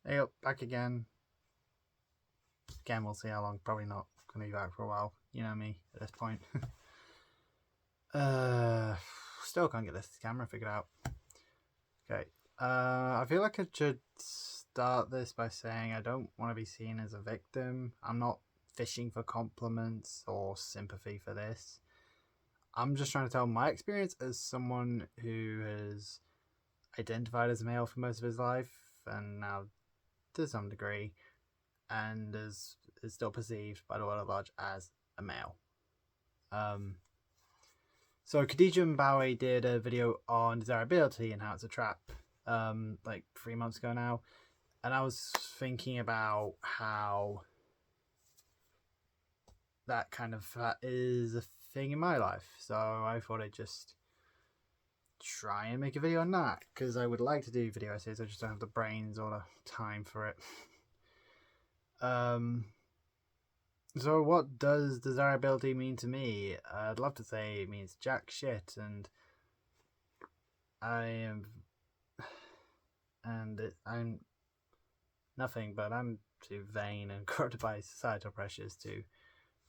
Hey up, back again. Again, we'll see how long. Probably not going to be back for a while. You know me at this point. Still can't get this camera figured out. Okay. I feel like I should start this by saying I don't want to be seen as a victim. I'm not fishing for compliments or sympathy for this. I'm just trying to tell my experience as someone who has identified as a male for most of his life and now to some degree and is still perceived by the world at large as a male. So Khadija Mbawe did a video on desirability and how it's a trap like 3 months ago now, and I was thinking about how that is a thing in my life, so I thought I'd just try and make a video on that, because I would like to do video essays, I just don't have the brains or the time for it. So what does desirability mean to me? I'd love to say it means jack shit, and I'm nothing, but I'm too vain and corrupted by societal pressures to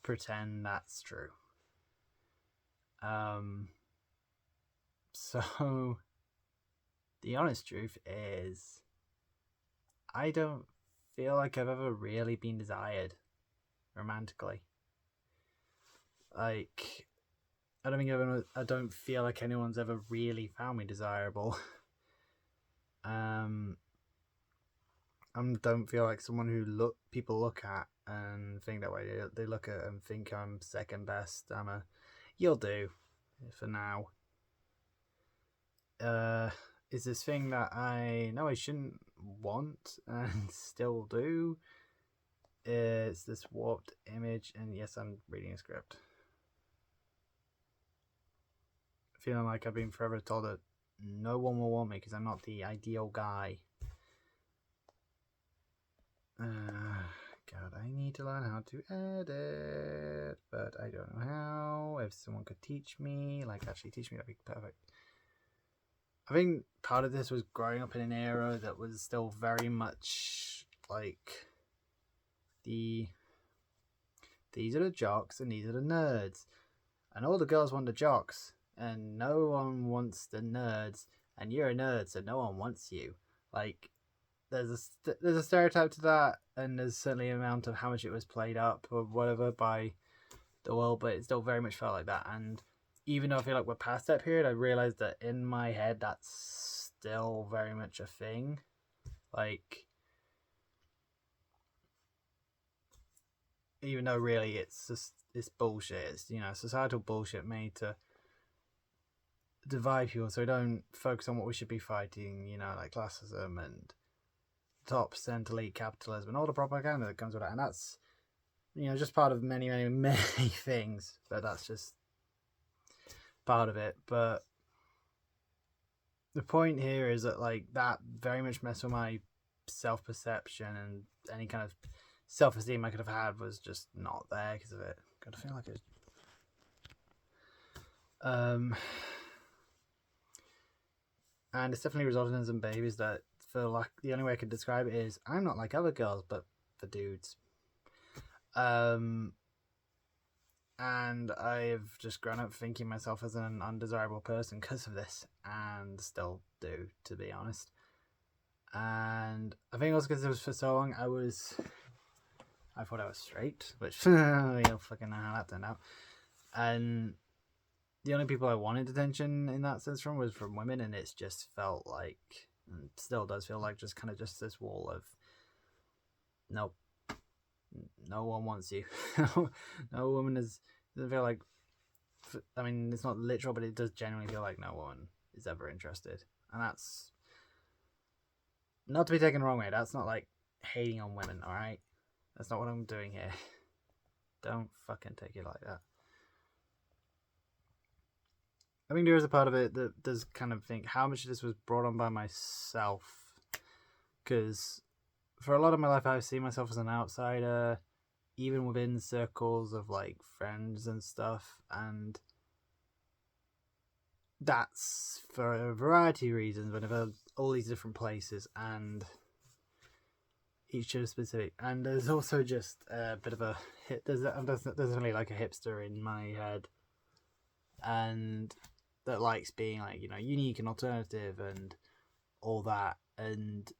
pretend that's true. So the honest truth is I don't feel like I've ever really been desired romantically. Like, I don't feel like anyone's ever really found me desirable. I don't feel like someone who people look at and think that way. They look at and think I'm second best. You'll do for now. Is this thing that I know I shouldn't want and still do. It's this warped image, and yes, I'm reading a script. Feeling like I've been forever told that no one will want me because I'm not the ideal guy. God, I need to learn how to edit, but I don't know how. If someone could teach me, actually teach me, that'd be perfect. I think part of this was growing up in an era that was still very much like these are the jocks and these are the nerds, and all the girls want the jocks and no one wants the nerds, and you're a nerd so no one wants you. Like, there's a stereotype to that, and there's certainly an amount of how much it was played up or whatever by the world, but it still very much felt like that. And even though I feel like we're past that period, I realized that in my head that's still very much a thing. Like, even though really it's bullshit. It's, societal bullshit made to divide people so we don't focus on what we should be fighting, like classism and top cent elite capitalism and all the propaganda that comes with that. And that's, just part of many, many, many things, but that's just part of it. But the point here is that, like, that very much messed with my self-perception, and any kind of self-esteem I could have had was just not there because of it. God, I feel like it's and it's definitely resulted in some behaviors that feel like the only way I could describe it is I'm not like other girls, but for dudes. And I've just grown up thinking myself as an undesirable person because of this, and still do, to be honest. And I think also because it was for so long, I thought I was straight, which you'll fucking know how that turned out. And the only people I wanted attention in that sense from was from women, and it's just felt like, and still does feel like, just this wall of nope, no one wants you. No woman doesn't feel like, I mean, it's not literal, but it does genuinely feel like no one is ever interested. And that's not to be taken the wrong way. That's not like hating on women, alright? That's not what I'm doing here. Don't fucking take it like that. I think there is a part of it that does kind of think how much of this was brought on by myself. Because for a lot of my life, I've seen myself as an outsider, even within circles of, like, friends and stuff. And that's for a variety of reasons, but I've had all these different places. And each of specific, and there's also just a bit of a hit. There's only like a hipster in my head, and that likes being like, you know, unique and alternative and all that, and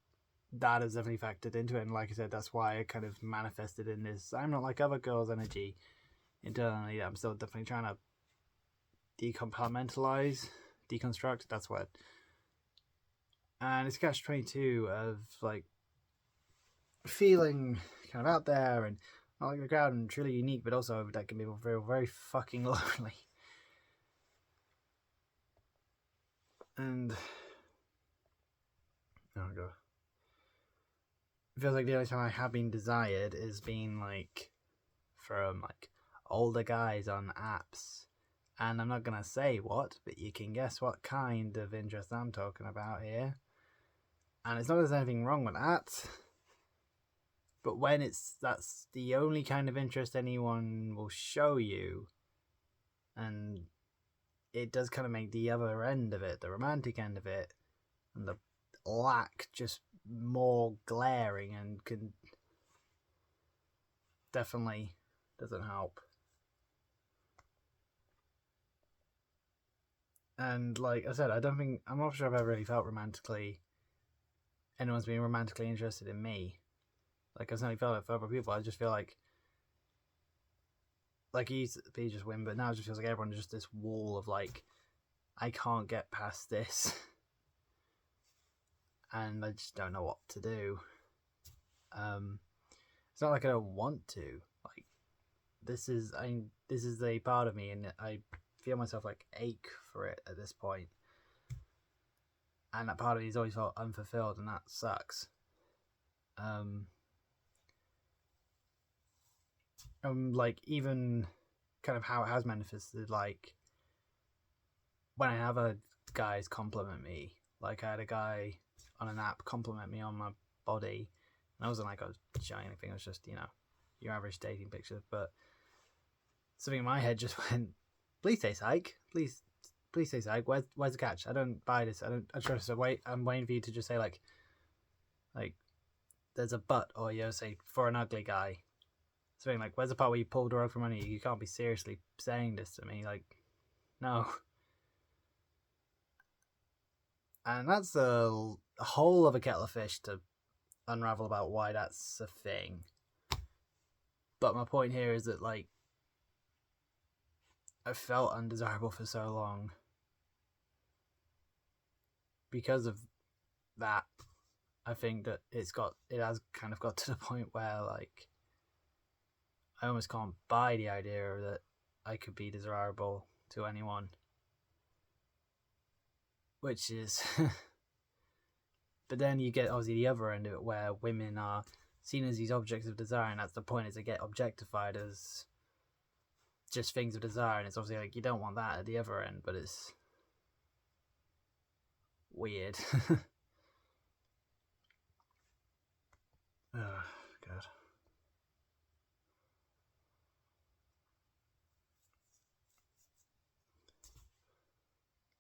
that has definitely factored into it. And like I said, that's why I kind of manifested in this I'm not like other girls energy internally. I'm still definitely trying to deconstruct. That's what. And it's catch-22 of like feeling kind of out there and not like the crowd and truly unique, but also that can be very, very fucking lonely. And oh god, it feels like the only time I have been desired is being like from like older guys on apps, and I'm not gonna say what, but you can guess what kind of interest I'm talking about here. And it's not that there's anything wrong with that, but when that's the only kind of interest anyone will show you, and it does kind of make the other end of it, the romantic end of it, and the lack just more glaring, and can definitely doesn't help. And like I said, I'm not sure I've ever really felt anyone's been romantically interested in me. Like, I've certainly felt it for other people. I just feel like it used to be just women, but now it just feels like everyone's just this wall of like, I can't get past this. And I just don't know what to do. It's not like I don't want to. Like, this is a part of me, and I feel myself like ache for it at this point. And that part of me has always felt unfulfilled, and that sucks. Like, even kind of how it has manifested, like when I have a guys compliment me, like I had a guy on an app compliment me on my body, and I wasn't like I was showing anything, it was just, you know, your average dating picture, but something in my head just went, please say psych, please say psych, where's the catch? I don't buy this, I trust. So I'm waiting for you to just say like there's a but, or you know, say for an ugly guy, something like, where's the part where you pulled a rug from money? You can't be seriously saying this to me, like, no. And that's a whole other kettle of fish to unravel about why that's a thing. But my point here is that, like, I felt undesirable for so long because of that. I think that it has kind of got to the point where, like, I almost can't buy the idea that I could be desirable to anyone. Which is... But then you get, obviously, the other end of it, where women are seen as these objects of desire, and that's the point, is they get objectified as just things of desire, and it's obviously like, you don't want that at the other end, but it's weird. Oh, God.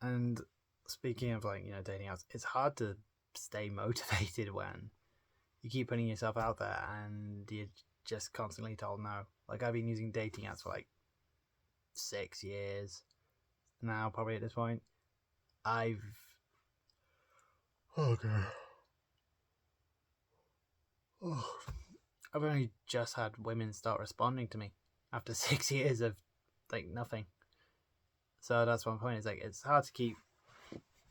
And speaking of, like, you know, dating apps, it's hard to stay motivated when you keep putting yourself out there and you're just constantly told no. Like, I've been using dating apps for like 6 years now, probably at this point. I've only just had women start responding to me after 6 years of like nothing. So that's one point. Is like, it's hard to keep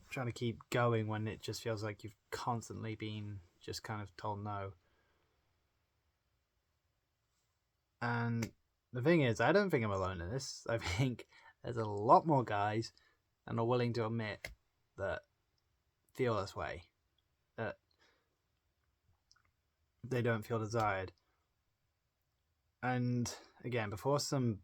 trying to keep going when it just feels like you've constantly been just kind of told no. And the thing is, I don't think I'm alone in this. I think there's a lot more guys and are willing to admit that feel this way, that they don't feel desired. And again, before some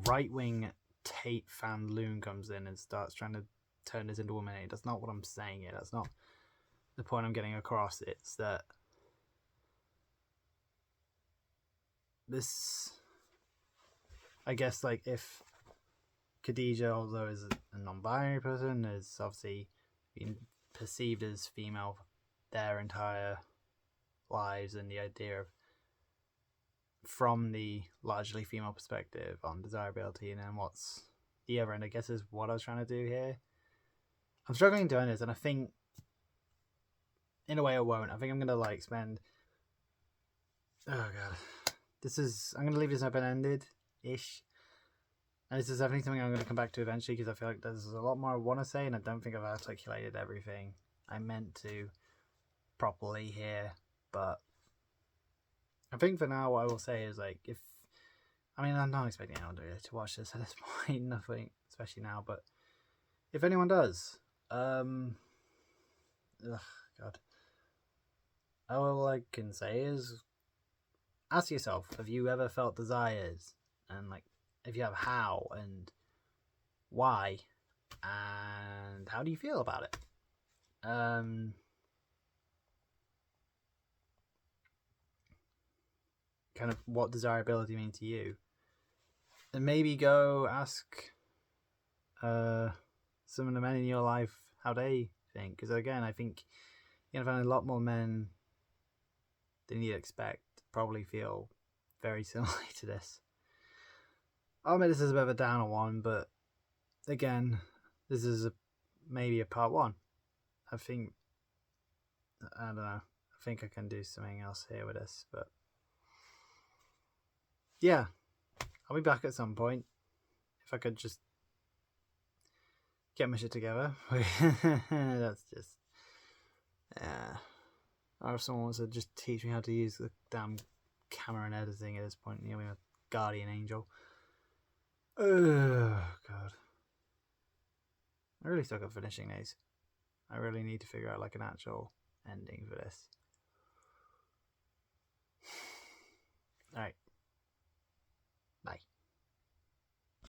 right-wing Tate fan loon comes in and starts trying to turn this into woman hate, that's not what I'm saying here. That's not the point I'm getting across. It's that this, I guess, like, if Khadija, although is a non-binary person, is obviously been perceived as female their entire lives and the idea of from the largely female perspective on desirability, and then what's the other end, I guess, is what I was trying to do here. I'm struggling doing this, and I think in a way I won't. I think I'm gonna like spend oh god. I'm gonna leave this open-ended ish. And this is definitely something I'm gonna come back to eventually, because I feel like there's a lot more I wanna say, and I don't think I've articulated everything I meant to properly here. But I think for now what I will say is like, I'm not expecting anyone to watch this at this point, nothing, especially now, but if anyone does, God, all I can say is ask yourself, have you ever felt desires? And like, if you have, how and why? And how do you feel about it? Kind of what desirability mean to you? And maybe go ask some of the men in your life how they think. Because again, I think you're going to find a lot more men than you'd expect probably feel very similarly to this. I'll admit this is a bit of a downer one, but again, this is maybe a part one. I don't know. I think I can do something else here with this, but yeah, I'll be back at some point. If I could just get my shit together. That's just, or if someone wants to just teach me how to use the damn camera and editing at this point, I'm a guardian angel. Oh god, I really suck at finishing these. I really need to figure out like an actual ending for this.